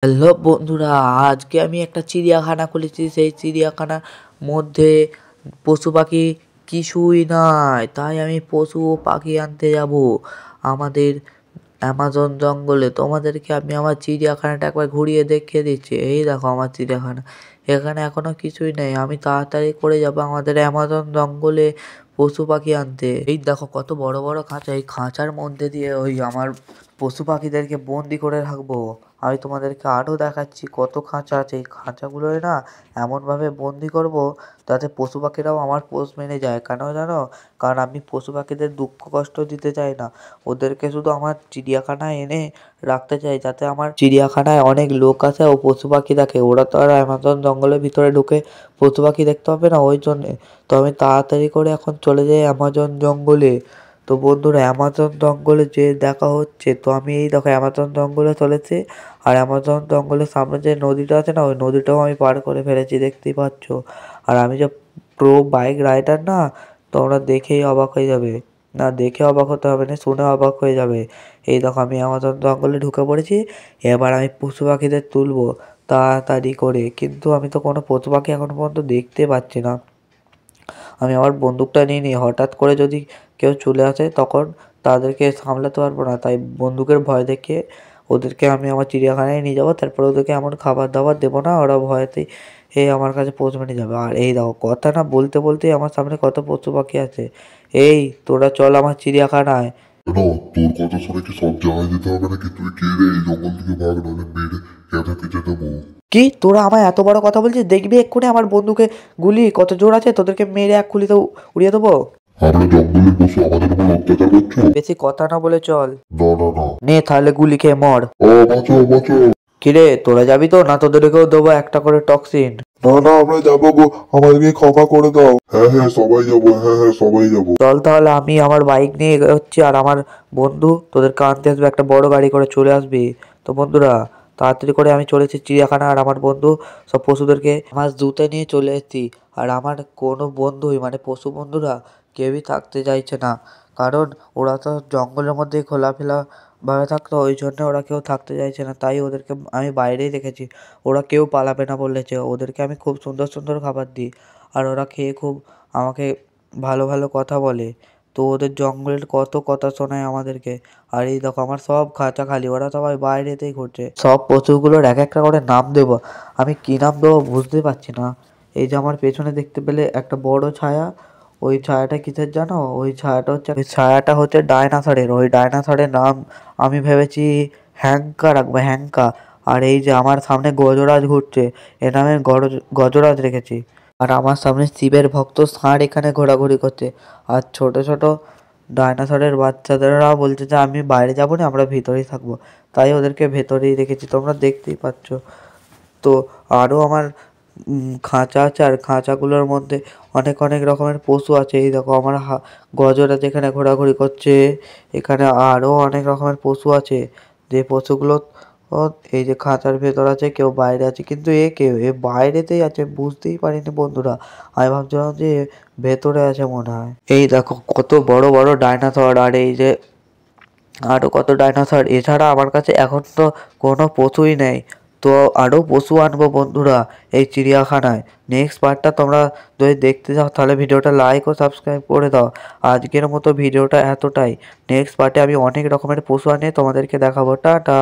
Hello বন্ধুরা, আজকে আমি একটা চিড়িয়াখানা খুলেছি। সেই চিড়িয়াখানার মধ্যে পশু পাখি কিছুই নাই, তাই আমি পশু ও পাখি আনতে যাব আমাদের অ্যামাজন জঙ্গলে। তোমাদেরকে আমি আমার চিড়িয়াখানাটা একবার ঘুরিয়ে দেখিয়ে দিচ্ছি। এই দেখো আমার চিড়িয়াখানা, এখানে এখনো কিছুই নেই। আমি তাড়াতাড়ি করে যাব আমাদের অ্যামাজন জঙ্গলে পশু পাখি আনতে। এই দেখো কত বড় বড় খাঁচা, এই খাঁচার মধ্যে দিয়ে ওই আমার পশু পাখিদেরকে বন্দি করে রাখবো। আমি তোমাদেরকে আরও দেখাচ্ছি কত খাঁচা আছে। এই খাঁচাগুলোয় না এমনভাবে বন্দি করব যাতে পশু পাখিরাও আমার পোষ মেনে যায়। কেন জানো? কারণ আমি পশু পাখিদের দুঃখ কষ্ট দিতে চাই না, ওদেরকে শুধু আমার চিড়িয়াখানায় এনে রাখতে চাই, যাতে আমার চিড়িয়াখানায় অনেক লোক আসে ও পশু পাখি দেখে। ওরা তো আর অ্যামাজন জঙ্গলের ভিতরে ঢুকে পশু পাখি দেখতে পাবে না, ওই জন্যে। তো আমি তাড়াতাড়ি করে এখন চলে যাই অ্যামাজন জঙ্গলে। তো বন্ধুরা, অ্যামাজন জঙ্গলে যে দেখা হচ্ছে, তো আমি এই দেখো অ্যামাজন জঙ্গলে চলেছি। আর অ্যামাজন জঙ্গলের সামনে যে নদীটা আছে না, ওই নদীটাও আমি পার করে ফেলেছি, দেখতেই পাচ্ছ। আর আমি যে প্রো বাইক রাইডার না, তোমরা দেখেই অবাক হয়ে যাবে। না, দেখে অবাক হতে হবে না, শুনে অবাক হয়ে যাবে। এই দেখো আমি অ্যামাজন জঙ্গলে ঢুকে পড়েছি। এবার আমি পশু পাখিদের তুলবো তাড়াতাড়ি করে, কিন্তু আমি তো কোনো পশু পাখি এখনো পর্যন্ত দেখতে পাচ্ছি না। আমি আমার বন্দুকটা নিয়ে নিই, হঠাৎ করে যদি কেউ চলে আসে তখন তাদেরকে সামলাতে পারবো না। তাই বন্দুকের ভয় দেখিয়ে ওদেরকে আমি আমার চিড়িয়াখানায় নিয়ে যাবো। তারপর ওদেরকে এমন খাবার দাবার দেবো না, ওরা ভয়েতেই আমার কাছে পোষ মেনে যাবে। আর এই দেখো কথা না বলতে বলতেই আমার সামনে কত পশু পাখি আছে। এই তোরা চল আমার চিড়িয়াখানায়। কেন, তোর কথা শুনে কি সব জানাই দিতে হবে নাকি? তুই কে রে? এই জঙ্গল থেকে ভাগ, নাহলে মেরে কেটে কেটে দেবো। কি তোরা আমায় এত বড় কথা বলছিস? দেখবি এক্ষুনি আমার বন্দুকে গুলি কত জোর আছে, তোদেরকে মেরে এক গুলিতে উড়িয়ে দেবো। আমরা জঙ্গলের পশু, আমাদের উপর অত্যাচার করছো? বেশি কথা না বলে চল। না না না। নে তাহলে গুলি খেয়ে মর। বাঁচাও বাঁচাও। কিরে তোরা যাবি তো, না তোদেরকেও দেবো একটা করে টক্সিন? না না, আমরা যাবো গো, আমাদেরকে ক্ষমা করে দাও। হ্যাঁ হ্যাঁ সবাই যাবো, হ্যাঁ হ্যাঁ সবাই যাবো। চল তাহলে, আমি আমার বাইক নিয়ে এগোচ্ছি আর আমার বন্ধু তোদেরকে আনতে আসবে, একটা বড় গাড়ি করে চলে আসবি। তো বন্ধুরা, তাড়াতাড়ি করে আমি চলেছি চিড়িয়াখানা, আর আমার বন্ধু সব পশুদেরকে আমার জুতে নিয়ে চলে এসেছি। আর আমার কোনো বন্ধুই মানে পশু বন্ধুরা কেউই থাকতে চাইছে না, কারণ ওরা তো জঙ্গলের মধ্যেই খোলাফেলা ভাবে থাকতো, ওই জন্য ওরা কেউ থাকতে চাইছে না। তাই ওদেরকে আমি বাইরেই রেখেছি। ওরা কেউ পালাবে না বলেছে। ওদেরকে আমি খুব সুন্দর সুন্দর খাবার দিই, আর ওরা খেয়ে খুব আমাকে ভালো ভালো কথা বলে। তো ওদের জঙ্গলের কত কথা শোনায় আমাদেরকে। আর এই দেখো আমার সব খাঁচা খালি, ওরা সবাই বাইরেতেই ঘুরছে। সব পশুগুলোর এক একটা করে নাম দেবো, আমি কি নাম দেবো বুঝতে পারছি না। এই যে আমার পেছনে দেখতে পেলে একটা বড় ছায়া, ওই ছায়াটা কিসের জানো? ওই ছায়াটা হচ্ছে ডায়নাসরের। ওই ডায়নাসরের নাম আমি ভেবেছি হ্যাংকা রাখবো, হ্যাংকা। আর এই যে আমার সামনে গজরাজ ঘুরছে, এর নামে গজরাজ রেখেছি। আর আমার সামনে শিবের ভক্ত ষাঁড় এখানে ঘোরাঘুরি করছে। আর ছোট ছোট ডায়নোসরের বাচ্চাদেররা বলছে যে আমি বাইরে যাবো না, আমরা ভিতরেই থাকবো। তাই ওদেরকে ভেতরেই রেখেছি, তোমরা দেখতেই পাচ্ছ। তো আরও আমার খাঁচা আছে, আর খাঁচাগুলোর মধ্যে অনেক অনেক রকমের পশু আছে। এই দেখো আমার গজরাজ এখানে ঘোরাঘুরি করছে। এখানে আরও অনেক রকমের পশু আছে, যে পশুগুলো এই যে খাঁচার ভেতর আছে, কেউ বাইরে আছে, কিন্তু এ বাইরেতেই আছে, বুঝতেই পারিনি বন্ধুরা। আমি ভাবছিলাম যে ভেতরে আছে মনে হয়। এই দেখো কত বড় বড় ডাইনোসর, আর এই যে আরও কত ডাইনোসর। এছাড়া আমার কাছে এখন তো কোনো পশুই নেই, তো আরও পশু আনবো বন্ধুরা এই চিড়িয়াখানায়। নেক্সট পার্টটা তোমরা যদি দেখতে চাও তাহলে ভিডিওটা লাইক ও সাবস্ক্রাইব করে দাও। আজকের মতো ভিডিওটা এতটাই। নেক্সট পার্টে আমি অনেক রকমের পশু আনিয়ে তোমাদেরকে দেখাবো। টাটা।